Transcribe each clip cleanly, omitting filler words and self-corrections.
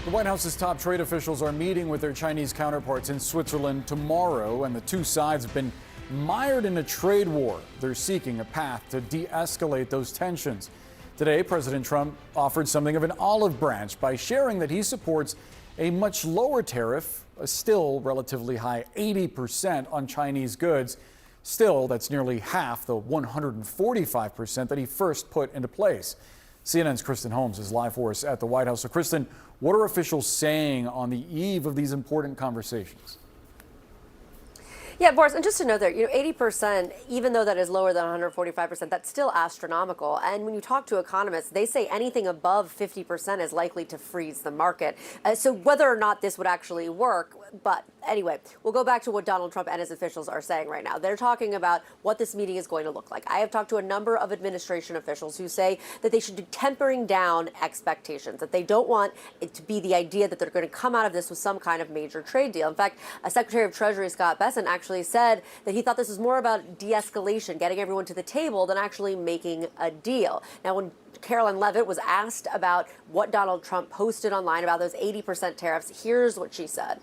The White House's top trade officials are meeting with their Chinese counterparts in Switzerland tomorrow, and the two sides have been mired in a trade war. They're seeking a path to de-escalate those tensions. Today, President Trump offered something of an olive branch by sharing that he supports a much lower tariff, a still relatively high 80% on Chinese goods. Still, that's nearly half the 145% that he first put into place. CNN's Kristen Holmes is live for us at the White House. So, Kristen, what are officials saying on the eve of these important conversations? Yeah, Boris, and just to note there, 80%, even though that is lower than 145%, that's still astronomical. And when you talk to economists, they say anything above 50% is likely to freeze the market. So whether or not this would actually work, but anyway, we'll go back to what Donald Trump and his officials are saying right now. They're talking about what this meeting is going to look like. I have talked to a number of administration officials who say that they should be tempering down expectations, that they don't want it to be the idea that they're going to come out of this with some kind of major trade deal. In fact, Secretary of Treasury Scott Bessent actually said that he thought this was more about de-escalation, getting everyone to the table, than actually making a deal. Now, when Caroline Leavitt was asked about what Donald Trump posted online about those 80% tariffs, here's what she said.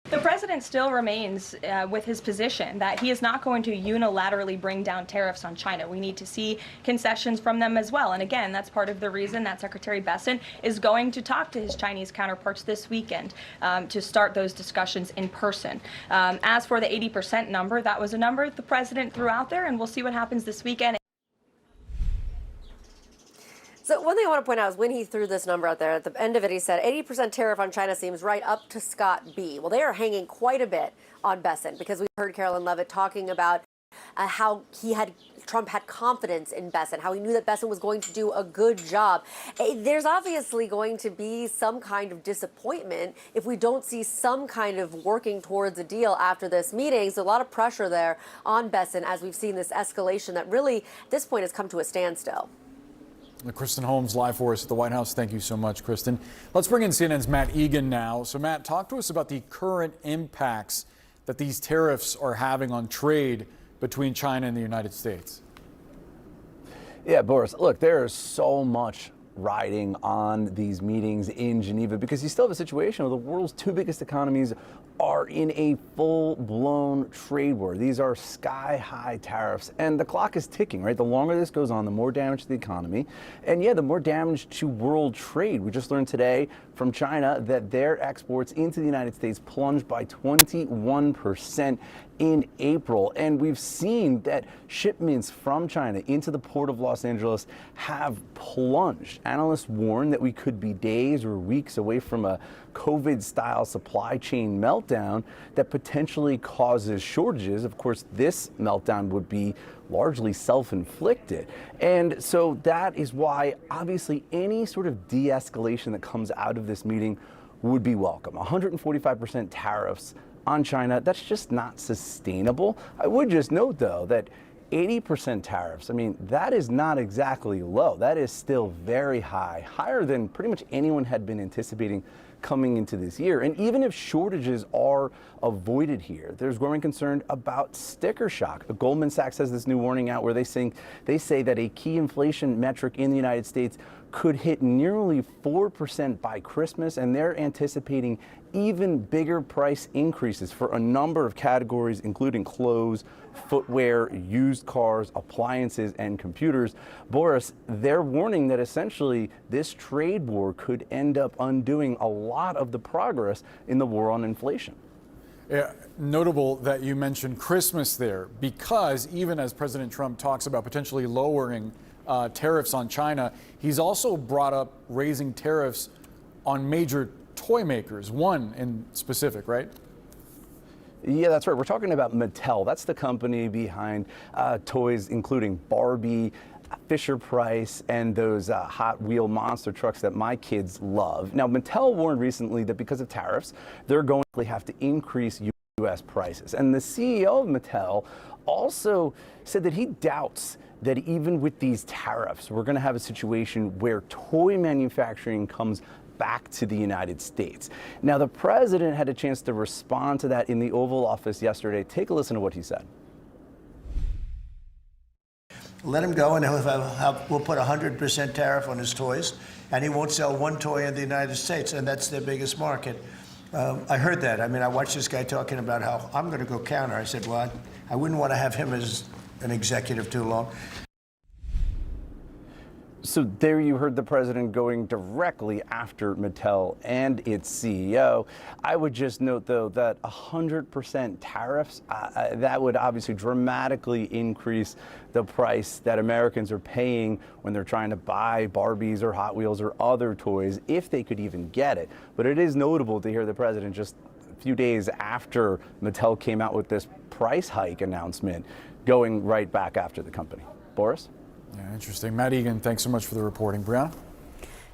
The president still remains with his position that he is not going to unilaterally bring down tariffs on China. We need to see concessions from them as well. And again, that's part of the reason that Secretary Bessent is going to talk to his Chinese counterparts this weekend to start those discussions in person. As for the 80% number, that was a number the president threw out there, and we'll see what happens this weekend. So one thing I want to point out is when he threw this number out there, at the end of it, he said 80% tariff on China seems right up to Scott B. Well, they are hanging quite a bit on Bessent because we heard Caroline Leavitt talking about how Trump had confidence in Bessent, how he knew that Bessent was going to do a good job. There's obviously going to be some kind of disappointment if we don't see some kind of working towards a deal after this meeting. So a lot of pressure there on Bessent as we've seen this escalation that really, at this point, has come to a standstill. Kristen Holmes, live for us at the White House. Thank you so much, Kristen. Let's bring in CNN's Matt Egan now. So, Matt, talk to us about the current impacts that these tariffs are having on trade between China and the United States. Yeah, Boris, look, there is so much riding on these meetings in Geneva because you still have a situation where the world's two biggest economies are in a full-blown trade war. These are sky-high tariffs, and the clock is ticking, right? The longer this goes on, the more damage to the economy, and yeah, the more damage to world trade. We just learned today from China that their exports into the United States plunged by 21% in April, and we've seen that shipments from China into the port of Los Angeles have plunged. Analysts warn that we could be days or weeks away from a COVID-style supply chain meltdown that potentially causes shortages. Of course, this meltdown would be largely self-inflicted. And so that is why, obviously, any sort of de-escalation that comes out of this meeting would be welcome. 145% tariffs on China, that's just not sustainable. I would just note, though, that 80% tariffs, I mean, that is not exactly low. That is still very high, higher than pretty much anyone had been anticipating coming into this year. And even if shortages are avoided here, there's growing concern about sticker shock. The Goldman Sachs has this new warning out where they say that a key inflation metric in the United States could hit nearly 4% by Christmas, and they're anticipating even bigger price increases for a number of categories, including clothes, footwear, used cars, appliances, and computers. Boris, they're warning that essentially this trade war could end up undoing a lot of the progress in the war on inflation. Yeah, notable that you mentioned Christmas there, because even as President Trump talks about potentially lowering tariffs on China, he's also brought up raising tariffs on major toy makers, one in specific, right? Yeah, that's right. We're talking about Mattel. That's the company behind toys including Barbie, Fisher-Price, and those Hot Wheel monster trucks that my kids love. Now, Mattel warned recently that because of tariffs, they're going to have to increase U.S. prices. And the CEO of Mattel also said that he doubts that even with these tariffs, we're going to have a situation where toy manufacturing comes back to the United States. Now, the president had a chance to respond to that in the Oval Office yesterday. Take a listen to what he said. Let him go, and we'll put 100% tariff on his toys, and he won't sell one toy in the United States, and that's their biggest market. I heard that. I mean, I watched this guy talking about how I'm going to go counter. I said, well, I wouldn't want to have him as an executive too long. So there you heard the president going directly after Mattel and its CEO. I would just note, though, that 100% tariffs, that would obviously dramatically increase the price that Americans are paying when they're trying to buy Barbies or Hot Wheels or other toys, if they could even get it. But it is notable to hear the president just a few days after Mattel came out with this price hike announcement, going right back after the company. Boris? Yeah, interesting. Matt Egan, thanks so much for the reporting. Brianna?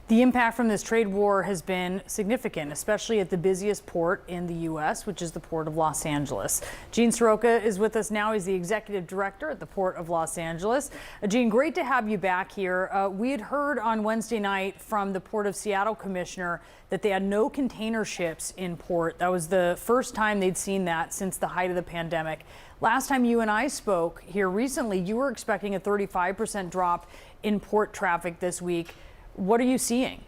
The impact from this trade war has been significant, especially at the busiest port in the U.S., which is the Port of Los Angeles. Gene Soroka is with us now. He's the executive director at the Port of Los Angeles. Gene, great to have you back here. We had heard on Wednesday night from the Port of Seattle commissioner that they had no container ships in port. That was the first time they'd seen that since the height of the pandemic. Last time you and I spoke here recently, you were expecting a 35% drop in port traffic this week. What are you seeing?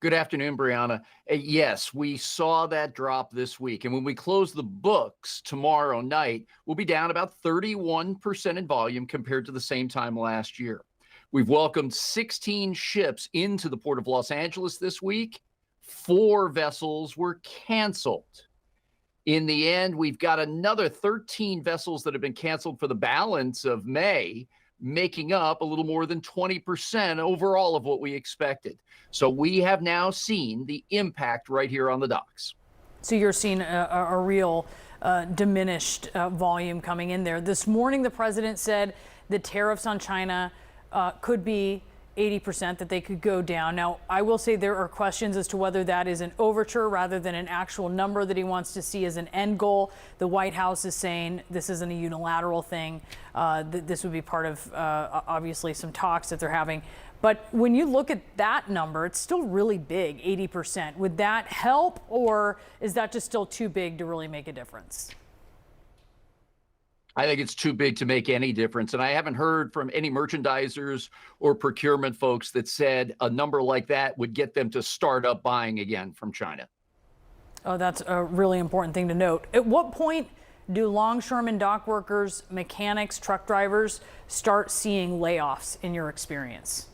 Good afternoon, Brianna. Yes, we saw that drop this week. And when we close the books tomorrow night, we'll be down about 31% in volume compared to the same time last year. We've welcomed 16 ships into the Port of Los Angeles this week. 4 vessels were canceled. In the end, we've got another 13 vessels that have been canceled for the balance of May, making up a little more than 20% overall of what we expected. So we have now seen the impact right here on the docks. So you're seeing a real diminished volume coming in there. This morning, the president said the tariffs on China could be 80%, that they could go down. Now, I will say there are questions as to whether that is an overture rather than an actual number that he wants to see as an end goal. The White House is saying this isn't a unilateral thing. This would be part of, obviously, some talks that they're having. But when you look at that number, it's still really big, 80%. Would that help, or is that just still too big to really make a difference? I think it's too big to make any difference. And I haven't heard from any merchandisers or procurement folks that said a number like that would get them to start up buying again from China. Oh, that's a really important thing to note. At what point do longshoremen, dock workers, mechanics, truck drivers start seeing layoffs in your experience?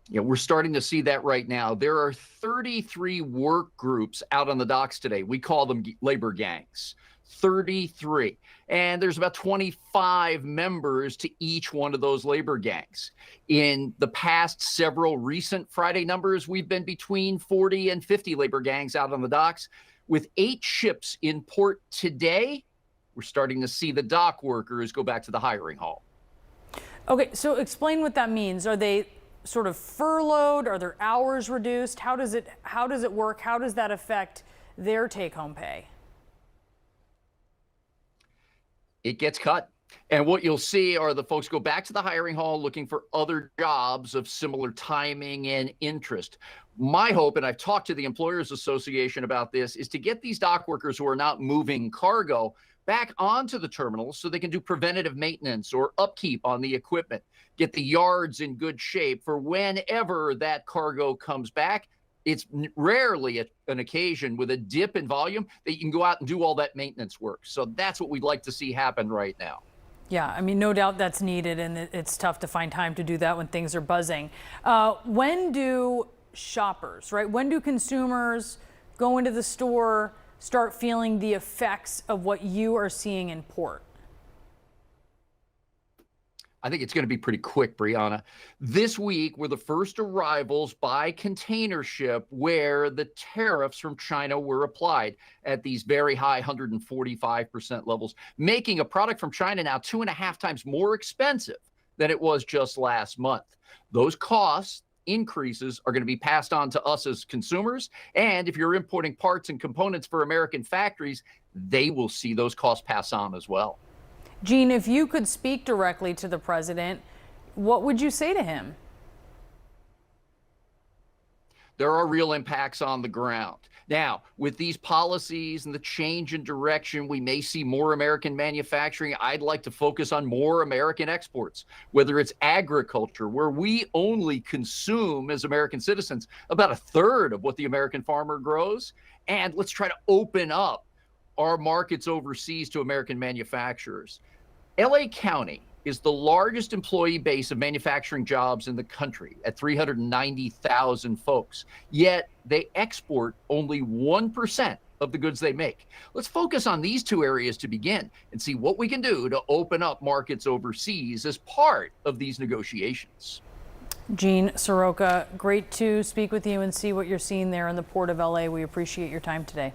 Yeah, we're starting to see that right now. There are 33 work groups out on the docks today. We call them labor gangs. 33. And there's about 25 members to each one of those labor gangs. In the past several recent Friday numbers, we've been between 40 and 50 labor gangs out on the docks. With 8 ships in port today, we're starting to see the dock workers go back to the hiring hall. Okay, so explain what that means. Are they sort of furloughed? Are their hours reduced? How does it work? How does that affect their take-home pay? It gets cut. And what you'll see are the folks go back to the hiring hall looking for other jobs of similar timing and interest. My hope, and I've talked to the Employers Association about this, is to get these dock workers who are not moving cargo back onto the terminals so they can do preventative maintenance or upkeep on the equipment, get the yards in good shape for whenever that cargo comes back. It's rarely an occasion with a dip in volume that you can go out and do all that maintenance work. So that's what we'd like to see happen right now. Yeah, I mean, no doubt that's needed, and it's tough to find time to do that when things are buzzing. When do shoppers, right? When do consumers go into the store, start feeling the effects of what you are seeing in port? I think it's going to be pretty quick, Brianna. This week were the first arrivals by container ship where the tariffs from China were applied at these very high 145% levels, making a product from China now 2.5 times more expensive than it was just last month. Those cost increases are going to be passed on to us as consumers. And if you're importing parts and components for American factories, they will see those costs pass on as well. Gene, if you could speak directly to the president, what would you say to him? there are real impacts on the ground. Now, with these policies and the change in direction, we may see more American manufacturing. I'd like to focus on more American exports, whether it's agriculture, where we only consume as American citizens about a third of what the American farmer grows. And let's try to open up our markets overseas to American manufacturers. LA County is the largest employee base of manufacturing jobs in the country at 390,000 folks. Yet they export only 1% of the goods they make. Let's focus on these two areas to begin and see what we can do to open up markets overseas as part of these negotiations. Gene Soroka, great to speak with you and see what you're seeing there in the Port of LA. We appreciate your time today.